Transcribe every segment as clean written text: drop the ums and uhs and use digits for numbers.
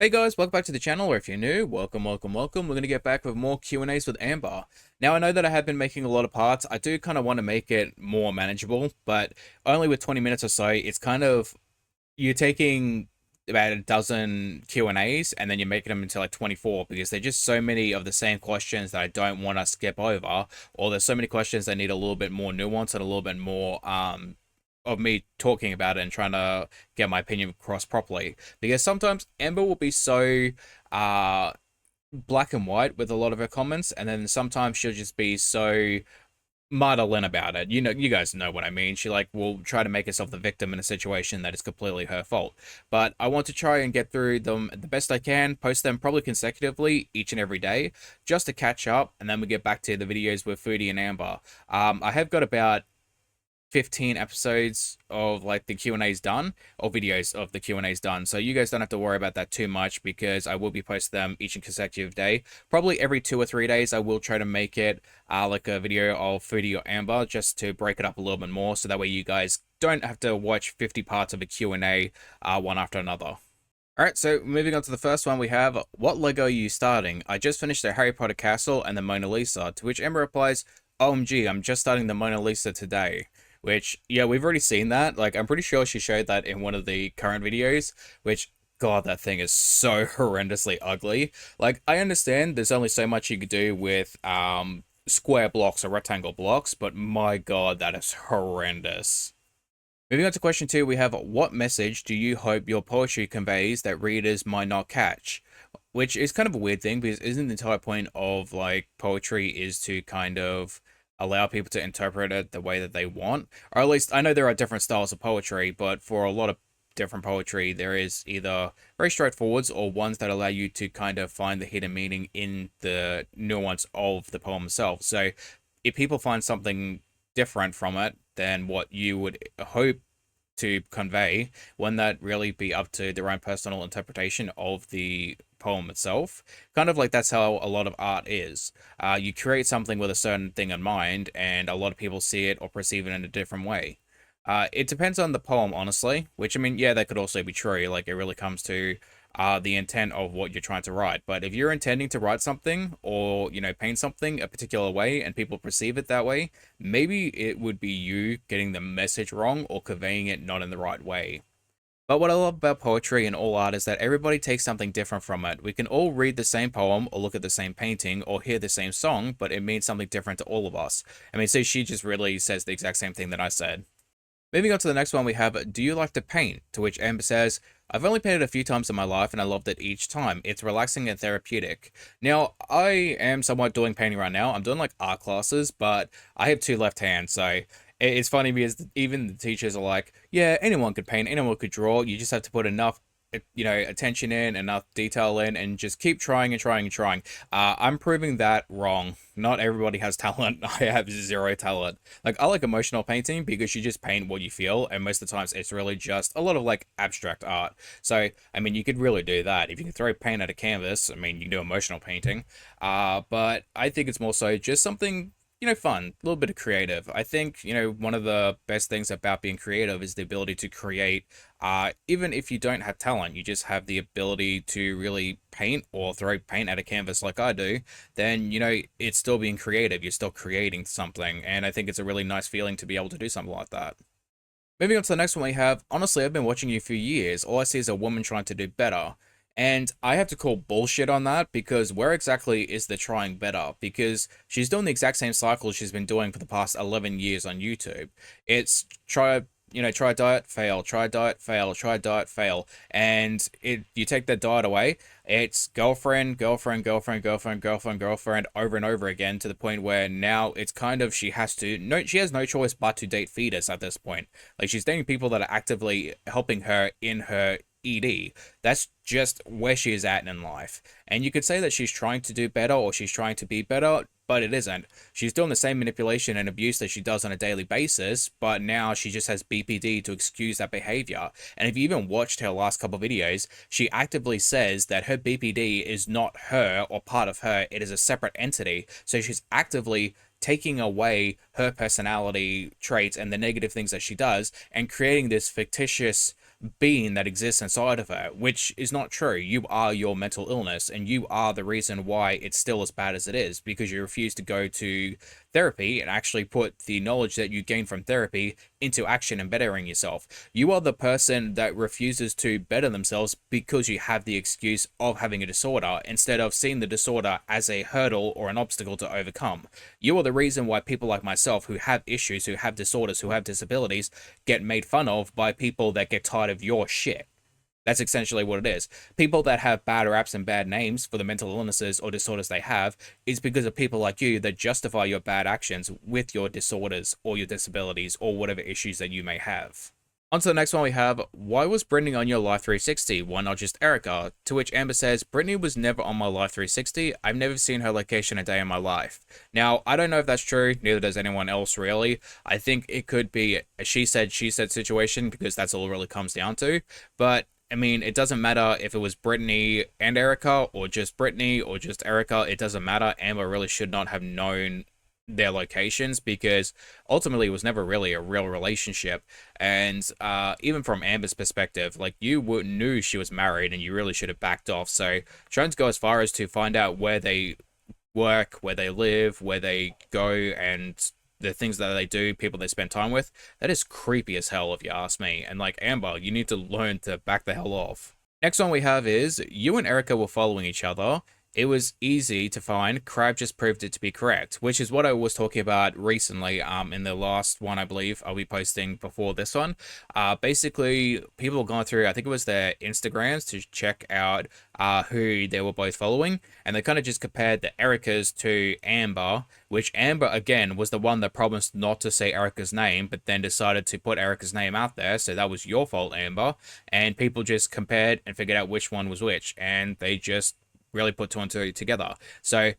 Hey guys, welcome back to the channel, or if you're new, welcome. We're going to get back with more Q&As with Amber. Now, I know that I have been making a lot of parts. I do kind of want to make it more manageable, but only with 20 minutes or so, it's kind of, you're taking about a dozen Q&As, and then you're making them into like 24, because there's just so many of the same questions that I don't want to skip over, or there's so many questions that need a little bit more nuance and a little bit more, of me talking about it and trying to get my opinion across properly. Because sometimes Amber will be so uh black and white with a lot of her comments, and then sometimes she'll just be so maudlin about it. You know, you guys know what I mean. She like will try to make herself the victim in a situation that is completely her fault. But I want to try and get through them the best I can, post them probably consecutively each and every day, just to catch up, and then we get back to the videos with Foodie and Amber. I have got about 15 episodes of like the Q&As done, or videos of the Q&As done, so you guys don't have to worry about that too much, because I will be posting them each and consecutive day. Probably every 2 or 3 days I will try to make it like a video of Foodie or Amber, just to break it up a little bit more, so that way you guys don't have to watch 50 parts of a Q&A one after another. Alright, so moving on to the first one, we have, what Lego are you starting? I just finished the Harry Potter castle and the Mona Lisa, to which Emma replies, OMG, I'm just starting the Mona Lisa today. Which, yeah, we've already seen that. Like, I'm pretty sure she showed that in one of the current videos, which, God, that thing is so horrendously ugly. Like, I understand there's only so much you could do with square blocks or rectangle blocks, but my God, that is horrendous. Moving on to question 2, we have, what message do you hope your poetry conveys that readers might not catch? Which is kind of a weird thing, because isn't the entire point of, like, poetry is to kind of allow people to interpret it the way that they want? Or at least, I know there are different styles of poetry, but for a lot of different poetry, there is either very straightforwards, or ones that allow you to kind of find the hidden meaning in the nuance of the poem itself. So if people find something different from it than what you would hope to convey, wouldn't that really be up to their own personal interpretation of the poem itself? Kind of like that's how a lot of art is. You create something with a certain thing in mind, and a lot of people see it or perceive it in a different way. It depends on the poem, honestly, which, I mean, yeah, that could also be true. Like, it really comes to the intent of what you're trying to write. But if you're intending to write something, or, you know, paint something a particular way, and people perceive it that way, maybe it would be you getting the message wrong, or conveying it not in the right way. But what I love about poetry and all art is that everybody takes something different from it. We can all read the same poem, or look at the same painting, or hear the same song, but it means something different to all of us. I mean, so she just really says the exact same thing that I said. Moving on to the next one, we have, do you like to paint? To which Amber says, I've only painted a few times in my life, and I loved it each time. It's relaxing and therapeutic. Now, I am somewhat doing painting right now. I'm doing like art classes, but I have two left hands, so it's funny, because even the teachers are like, yeah, anyone could paint, anyone could draw. You just have to put enough, you know, attention in, enough detail in, and just keep trying and trying and trying. I'm proving that wrong. Not everybody has talent. I have zero talent. Like, I like emotional painting, because you just paint what you feel, and most of the times it's really just a lot of like abstract art. So, I mean, you could really do that. If you can throw paint at a canvas, I mean, you can do emotional painting. But I think it's more so just something, you know, fun, a little bit of creative. I think, you know, one of the best things about being creative is the ability to create. Even if you don't have talent, you just have the ability to really paint, or throw paint at a canvas like I do, then, you know, it's still being creative. You're still creating something, and I think it's a really nice feeling to be able to do something like that. Moving on to the next one, we have, honestly, I've been watching you for years. All I see is a woman trying to do better. And I have to call bullshit on that, because where exactly is the trying better? Because she's doing the exact same cycle she's been doing for the past 11 years on YouTube. It's try, you know, try diet, fail, try diet, fail, try diet, fail. And you take that diet away, it's girlfriend, girlfriend, girlfriend, girlfriend, girlfriend, girlfriend, over and over again, to the point where now it's kind of, she has to, no, she has no choice but to date fetus at this point. Like, she's dating people that are actively helping her in her ED. That's just where she is at in life. And you could say that she's trying to do better, or she's trying to be better, but it isn't. She's doing the same manipulation and abuse that she does on a daily basis, but now she just has BPD to excuse that behavior. And if you even watched her last couple videos, she actively says that her BPD is not her or part of her, it is a separate entity. So she's actively taking away her personality traits and the negative things that she does, and creating this fictitious being that exists inside of her, which is not true. You are your mental illness, and you are the reason why it's still as bad as it is, because you refuse to go to therapy and actually put the knowledge that you gain from therapy into action and bettering yourself. You are the person that refuses to better themselves because you have the excuse of having a disorder instead of seeing the disorder as a hurdle or an obstacle to overcome. You are the reason why people like myself who have issues, who have disorders, who have disabilities, get made fun of by people that get tired of your shit. That's essentially what it is. People that have bad raps and bad names for the mental illnesses or disorders they have is because of people like you that justify your bad actions with your disorders or your disabilities or whatever issues that you may have. On to the next one we have, why was Brittany on your Life 360? Why not just Erica? To which Amber says, Brittany was never on my Life 360. I've never seen her location a day in my life. Now, I don't know if that's true, neither does anyone else really. I think it could be a she said situation because that's all it really comes down to. But I mean, it doesn't matter if it was Brittany and Erica or just Brittany or just Erica. It doesn't matter. Amber really should not have known their locations because ultimately it was never really a real relationship. And even from Amber's perspective, like you knew she was married and you really should have backed off. So trying to go as far as to find out where they work, where they live, where they go, and the things that they do, people they spend time with, that is creepy as hell if you ask me. And like Amber, you need to learn to back the hell off. Next one we have is, you and Erica were following each other. It was easy to find. Crab just proved it to be correct, which is what I was talking about recently in the last one, I believe I'll be posting before this one. Basically, people have gone through, I think it was their Instagrams to check out who they were both following, and they kind of just compared the Ericas to Amber, which Amber, again, was the one that promised not to say Erica's name, but then decided to put Erica's name out there, so that was your fault, Amber, and people just compared and figured out which one was which, and they just really put two and two together. So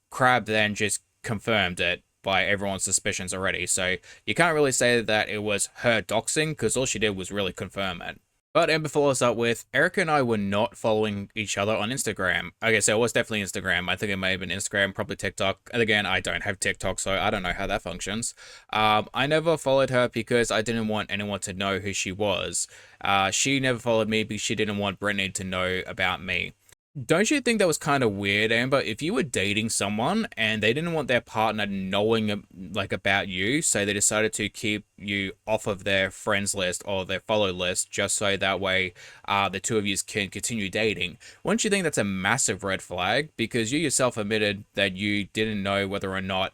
Crab then just confirmed it by everyone's suspicions already. So you can't really say that it was her doxing because all she did was really confirm it. But Amber follows up with, Erica and I were not following each other on Instagram. Okay, so it was definitely Instagram. I think it may have been Instagram, probably TikTok. And again, I don't have TikTok, so I don't know how that functions. I never followed her because I didn't want anyone to know who she was. She never followed me because she didn't want Brittany to know about me. Don't you think that was kind of weird, Amber? If you were dating someone and they didn't want their partner knowing like about you, so they decided to keep you off of their friends list or their follow list just so that way the two of you can continue dating, wouldn't you think that's a massive red flag? Because you yourself admitted that you didn't know whether or not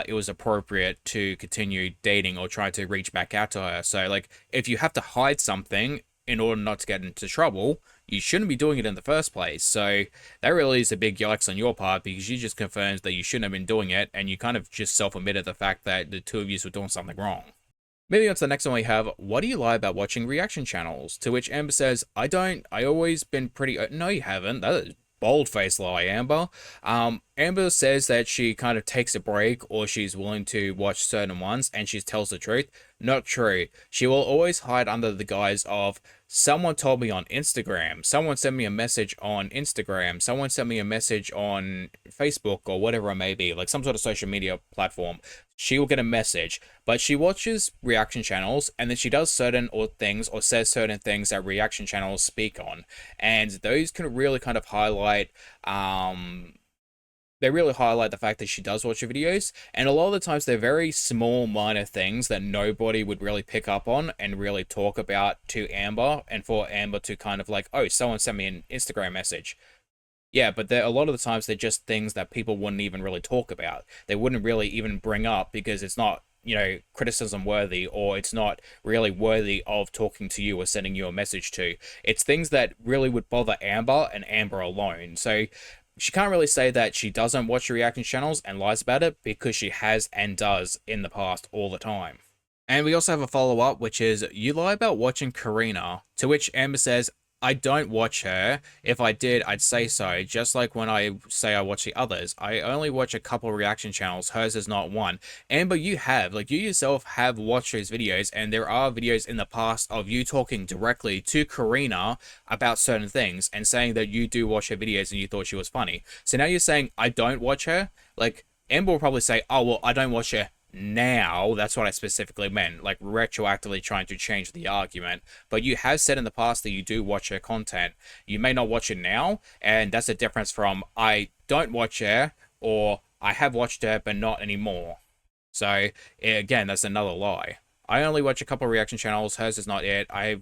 it was appropriate to continue dating or try to reach back out to her. So like, if you have to hide something in order not to get into trouble, you shouldn't be doing it in the first place. So that really is a big yikes on your part because you just confirmed that you shouldn't have been doing it and you kind of just self-admitted the fact that the two of you were doing something wrong. Moving on to the next one we have, what do you lie about watching reaction channels? To which Amber says, I don't, I always been pretty, no you haven't, that is bold-faced lie, Amber. Amber says that she kind of takes a break or she's willing to watch certain ones and she tells the truth. Not true. She will always hide under the guise of, someone told me on Instagram, someone sent me a message on Instagram, someone sent me a message on Facebook or whatever it may be, like some sort of social media platform. She will get a message, but she watches reaction channels and then she does certain things or says certain things that reaction channels speak on. And those can really kind of highlight they really highlight the fact that she does watch your videos, and a lot of the times they're very small, minor things that nobody would really pick up on and really talk about to Amber, and for Amber to kind of like, oh, someone sent me an Instagram message. Yeah, but a lot of the times they're just things that people wouldn't even really talk about. They wouldn't really even bring up because it's not, you know, criticism worthy, or it's not really worthy of talking to you or sending you a message to. It's things that really would bother Amber and Amber alone. So she can't really say that she doesn't watch reaction channels and lies about it because she has and does in the past all the time. And we also have a follow-up, which is, you lie about watching Karina, to which Amber says, I don't watch her. If I did, I'd say so. Just like when I say I watch the others. I only watch a couple reaction channels. Hers is not one. Amber, you have. Like, you yourself have watched those videos, and there are videos in the past of you talking directly to Karina about certain things and saying that you do watch her videos and you thought she was funny. So now you're saying, I don't watch her? Like, Amber will probably say, oh, well, I don't watch her now. That's what I specifically meant, like retroactively trying to change the argument. But you have said in the past that you do watch her content. You may not watch it now, and that's the difference from I don't watch her or I have watched her but not anymore. So again, that's another lie. I only watch a couple of reaction channels. Hers is not it. I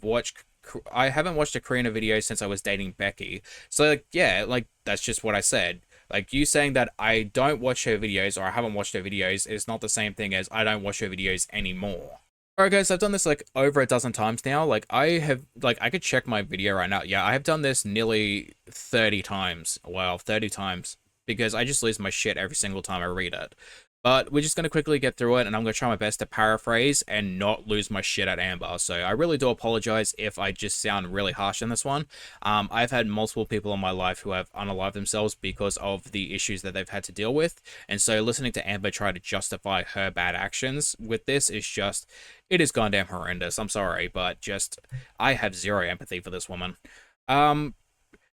haven't watched a Karina video since I was dating Becky. So like, yeah, like that's just what I said. Like you saying that I don't watch her videos or I haven't watched her videos is not the same thing as I don't watch her videos anymore. Alright guys, I've done this like over a dozen times now. Like I could check my video right now. Yeah, I have done this nearly 30 times. Wow, 30 times. Because I just lose my shit every single time I read it. But we're just going to quickly get through it, and I'm going to try my best to paraphrase and not lose my shit at Amber. So I really do apologize if I just sound really harsh in this one. I've had multiple people in my life who have unalived themselves because of the issues that they've had to deal with. And so listening to Amber try to justify her bad actions with this is just, it is goddamn horrendous. I'm sorry, but just, I have zero empathy for this woman.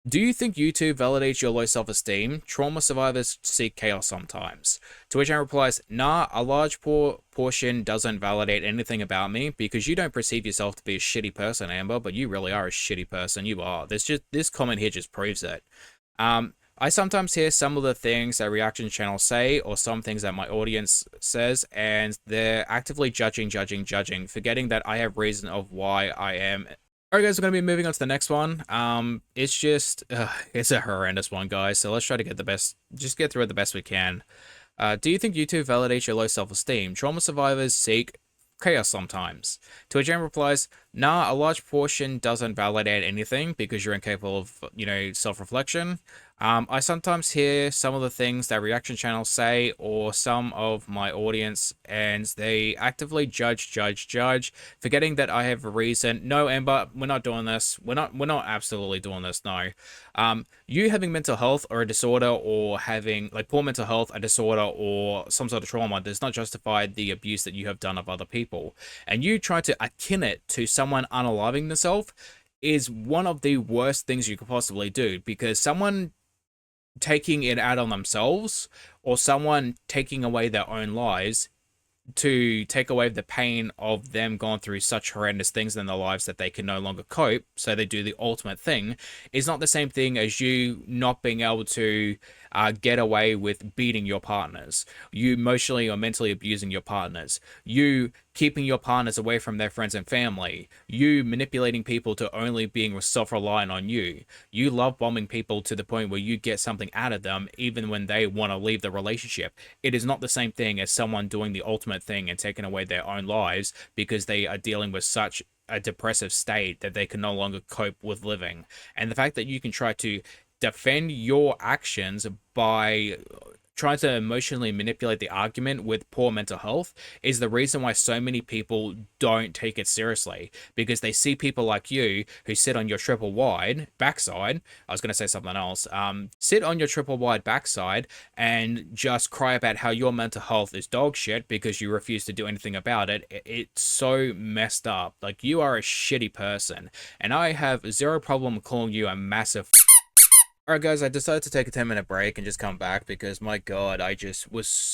Do you think YouTube validates your low self-esteem? Trauma survivors seek chaos sometimes. To which I replies, nah, a large portion doesn't validate anything about me because you don't perceive yourself to be a shitty person, Amber, but you really are a shitty person. You are. This comment here just proves it. I sometimes hear some of the things that reaction channels say or some things that my audience says, and they're actively judging, forgetting that I have reason of why I am. Alright guys, we're going to be moving on to the next one. It's just, it's a horrendous one, guys, so let's try to get through it the best we can. Do you think YouTube validates your low self-esteem? Trauma survivors seek chaos sometimes. To which Jane replies, nah, a large portion doesn't validate anything because you're incapable of, self-reflection. I sometimes hear some of the things that reaction channels say or some of my audience, and they actively judge, forgetting that I have a reason. No, Amber, we're not doing this. We're not absolutely doing this, no. You having mental health or a disorder or having, like, poor mental health, a disorder, or some sort of trauma does not justify the abuse that you have done of other people. And you try to akin it to someone unaliving themselves is one of the worst things you could possibly do, because someone taking it out on themselves or someone taking away their own lives to take away the pain of them going through such horrendous things in their lives that they can no longer cope, so they do the ultimate thing, is not the same thing as you not being able to get away with beating your partners, you emotionally or mentally abusing your partners, you keeping your partners away from their friends and family, you manipulating people to only being self-reliant on you, you love bombing people to the point where you get something out of them even when they want to leave the relationship. It is not the same thing as someone doing the ultimate thing and taking away their own lives because they are dealing with such a depressive state that they can no longer cope with living. And the fact that you can try to defend your actions by trying to emotionally manipulate the argument with poor mental health is the reason why so many people don't take it seriously, because they see people like you who sit on your triple wide backside. I was going to say something else. Sit on your triple wide backside and just cry about how your mental health is dog shit because you refuse to do anything about it. It's so messed up. Like, you are a shitty person, and I have zero problem calling you a massive. Alright guys, I decided to take a 10-minute break and just come back because, my god, I was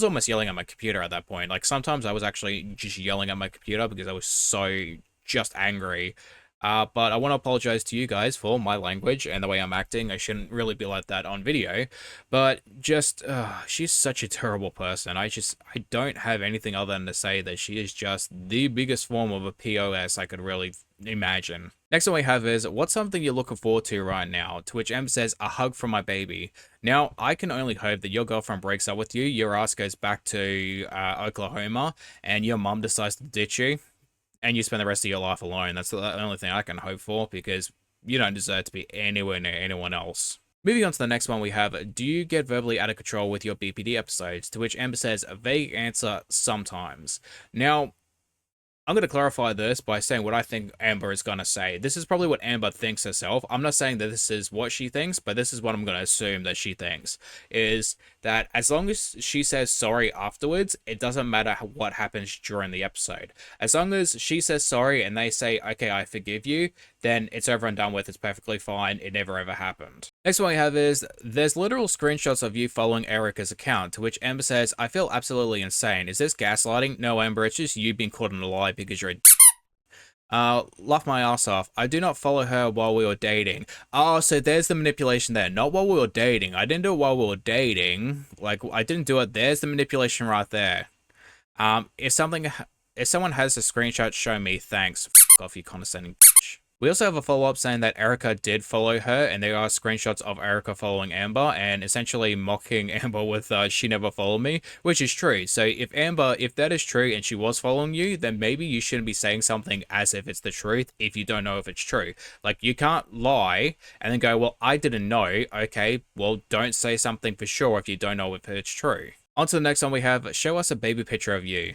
almost yelling at my computer at that point. Like, sometimes I was actually just yelling at my computer because I was so just angry. But I want to apologize to you guys for my language and the way I'm acting. I shouldn't really be like that on video. But just, she's such a terrible person. I don't have anything other than to say that she is just the biggest form of a POS I could really imagine. Next one we have is, what's something you're looking forward to right now? To which M says, a hug from my baby. Now, I can only hope that your girlfriend breaks up with you, your ass goes back to Oklahoma, and your mum decides to ditch you, and you spend the rest of your life alone. That's the only thing I can hope for, because you don't deserve to be anywhere near anyone else. Moving on to the next one we have, do you get verbally out of control with your BPD episodes? To which Amber says, a vague answer, sometimes. Now, I'm going to clarify this by saying what I think Amber is going to say. This is probably what Amber thinks herself. I'm not saying that this is what she thinks, but this is what I'm going to assume that she thinks. Is that as long as she says sorry afterwards, it doesn't matter what happens during the episode. As long as she says sorry and they say, okay, I forgive you, then it's over and done with. It's perfectly fine. It never ever happened. Next one we have is, there's literal screenshots of you following Erica's account, to which Amber says, I feel absolutely insane. Is this gaslighting? No, Amber, it's just you being caught in a lie because you're a laugh my ass off. I do not follow her while we were dating. Oh, so there's the manipulation there. Not while we were dating. I didn't do it while we were dating. Like, I didn't do it. There's the manipulation right there. If someone has a screenshot, show me. Thanks. F off, you condescending bitch. We also have a follow-up saying that Erica did follow her, and there are screenshots of Erica following Amber, and essentially mocking Amber with, she never followed me, which is true. So if that is true and she was following you, then maybe you shouldn't be saying something as if it's the truth if you don't know if it's true. Like, you can't lie and then go, well, I didn't know. Okay, well, don't say something for sure if you don't know if it's true. On to the next one we have, show us a baby picture of you.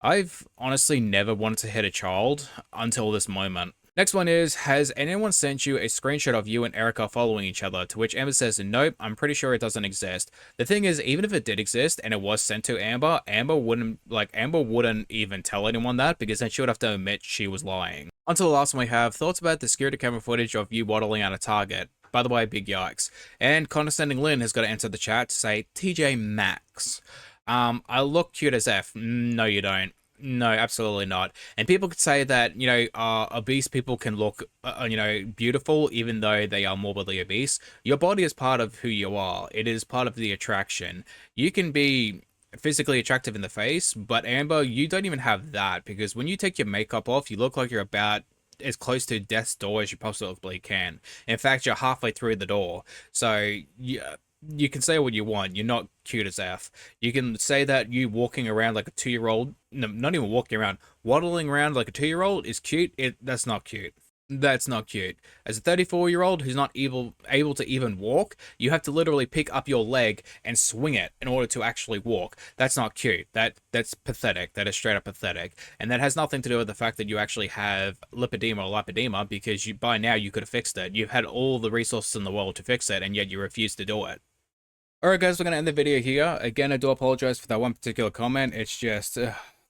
I've honestly never wanted to hit a child until this moment. Next one is, has anyone sent you a screenshot of you and Erica following each other? To which Amber says, nope, I'm pretty sure it doesn't exist. The thing is, even if it did exist and it was sent to Amber, Amber wouldn't even tell anyone that, because then she would have to admit she was lying. On to the last one we have, thoughts about the security camera footage of you waddling out of Target. By the way, big yikes. And Condescending Lynn has got to enter the chat to say, TJ Maxx. I look cute as F. No, you don't. No, absolutely not. And people could say that, you know, obese people can look, you know, beautiful even though they are morbidly obese. Your body is part of who you are. It is part of the attraction. You can be physically attractive in the face, but Amber, you don't even have that, because when you take your makeup off, you look like you're about as close to death's door as you possibly can. In fact, you're halfway through the door. So, yeah. You can say what you want. You're not cute as F. You can say that you walking around like a 2-year-old, no, not even walking around, waddling around like a 2-year-old is cute. That's not cute. That's not cute. As a 34-year-old who's not able to even walk, you have to literally pick up your leg and swing it in order to actually walk. That's not cute. That's pathetic. That is straight up pathetic. And that has nothing to do with the fact that you actually have lipedema or lipedema, because by now you could have fixed it. You've had all the resources in the world to fix it, and yet you refuse to do it. Alright guys, we're going to end the video here. Again, I do apologize for that one particular comment. It's just,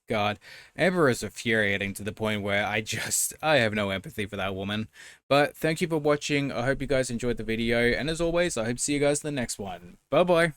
God, Amber is infuriating to the point where I have no empathy for that woman. But thank you for watching. I hope you guys enjoyed the video. And as always, I hope to see you guys in the next one. Bye-bye.